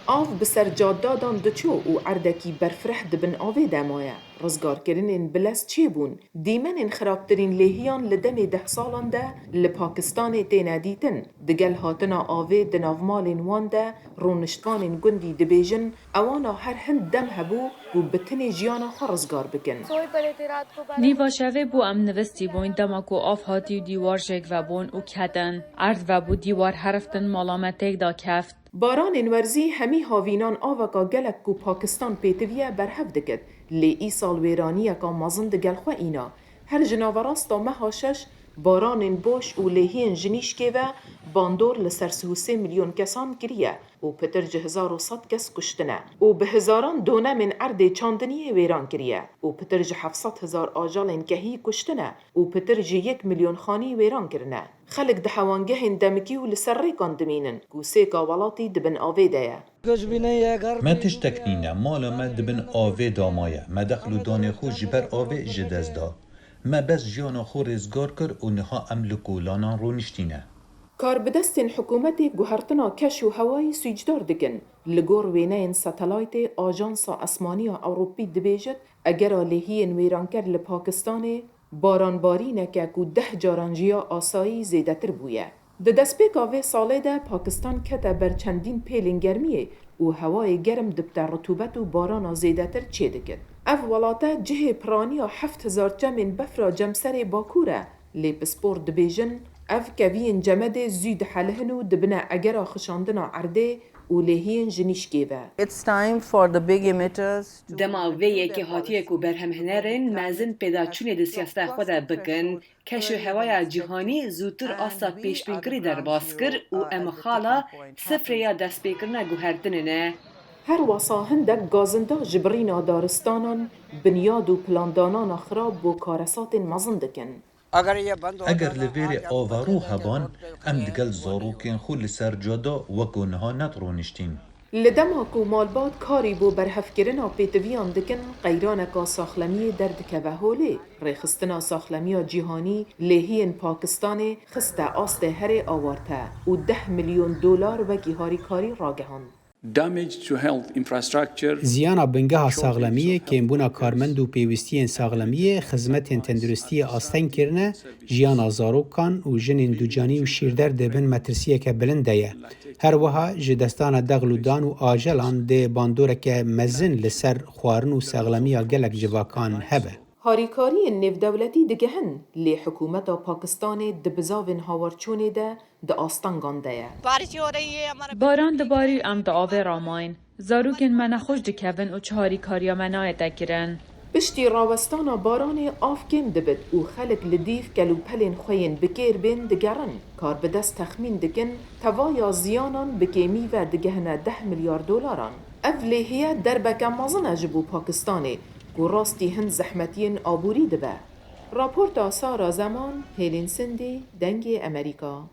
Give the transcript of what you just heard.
آف بسر جادادان دچو و عردکی برفرح دبن آوه دمایه. رزگار کرنین بلس چی بون؟ دیمن خرابترین لحیان لدم 10 سالان ده لپاکستان تینا دیتن. دگل هاتنا آوه دنافمالین وان ده رونشتوانین گندی دبیجن اوانا هر هند دم هبو و بتنی جیانا خرزگار بکن. نیوا شوه بو ام نوستی بوین دماکو آف هاتی و دیوار جگ و بون و کدن. عرض و بو دیوار حرفتن مالامتک دا کفت. باران ورزی همی هاوینان آوکا گلک کو پاکستان پیتویه برهف دکد لی ای سال ویرانیه که مازن دگل خو اینا هر جناوراستا مهاشش باران بوش و لیهین جنیش که و باندور لسر 3 میلیون کسان کریه و پتر 1100 کس کشتنه و به هزاران دونه من عرد چاندنی ویران کریه و پتر 700,000 آجال کهی کشتنه و پتر 1 میلیون خانی ویران کرنه خلق دحوانگه دمکی و لسر ریکان دمینن کو سیکا ولاتی دبن آوه دایه ما تشتكنينا مالا ما دبن آوه دامايا ما دخلو داني خو جبر آوه جدز دا ما بس جانا خو رزگار کر و نها املکو لانا رو نشتینه کار بدستین حکومتی گوهرتنا کش و هوایی سویجدار دکن لگور وینین ساتلایت آژانسا اسمانی اوروپی دبیجد اگر لیهین ویرانکر لپاکستان بارانباری نکه کو 10 جارانجیا آسایی زیده تر بویه. ده دستپیکا وی ساله ده پاکستان کتا بر چندین پیلین گرمیه و هوای گرم دبتا رطوبت و باران زیده تر چه دکد. اف ولاته جه پرانی 7,000 جمین بفرا جمسر باکوره لی پسپور دبیجن اف کوین جمد زود حلهنو دبنا اگر خشاندنا عرده و لیهین جنیشکیوه. It's time for the big emitters دما ویه که هاتیه کو برهم هنرین مزن پیدا چونه ده سیاسته خود بکن کشو هوای جهانی زودتر آسا پیش بینکری در باز کر و ام خالا صفر یا دست بیکرنا گوهردننه. هر واسا هندک گازنده جبرینا دارستانان بنیاد و پلاندانان خراب و کارسات مزن دکن. اگر لویر آوارو هبان ام دگل زاروکین خو لسر جادا وکو نها نترو نشتین لدماکو مالبات کاری بو برهفکرنا پیتویان دکن قیرانکا ساخلمی دردکه و هوله ریخستنا ساخلمی جیهانی لیهین پاکستان خسته آست هر آوارته و 10 میلیون دلار وکی هاری کاری راگهان. زیانا بنگاه ساغلمیه که بونا کارمند و پیوستی ساغلمیه خدمت تندرستی آستین کرنه جیانا زاروکان و جنین دوجانی و شیردر دبن مترسیه که بلنده هر وها جدستان دغلودان و آجلان ده باندوره که مزن لسر خوارن و ساغلمیه گلک جواکان هبه. هاریکاری نف دولتی دگهن لی حکومت پاکستان دبزاوین هاورچونه ده آستانگان ده. باران دباری ام دا آوه راماین. زاروکن من خوش دکوین و چهاری کاریا منای دگرن. پشتی راوستانا باران آف کم دبد و خلق لدیف گلو پلین خوین بکیر بین دگرن. کار بدست تخمین دکن توایا زیانان بکیمی و دگهنه 10 میلیارد دلاران. اولیه دربک مازن اجبو پاکستانی و راستی هند زحمتین آبوری دبه. راپورت سارا زمان هیلین سندی دنگ امریکا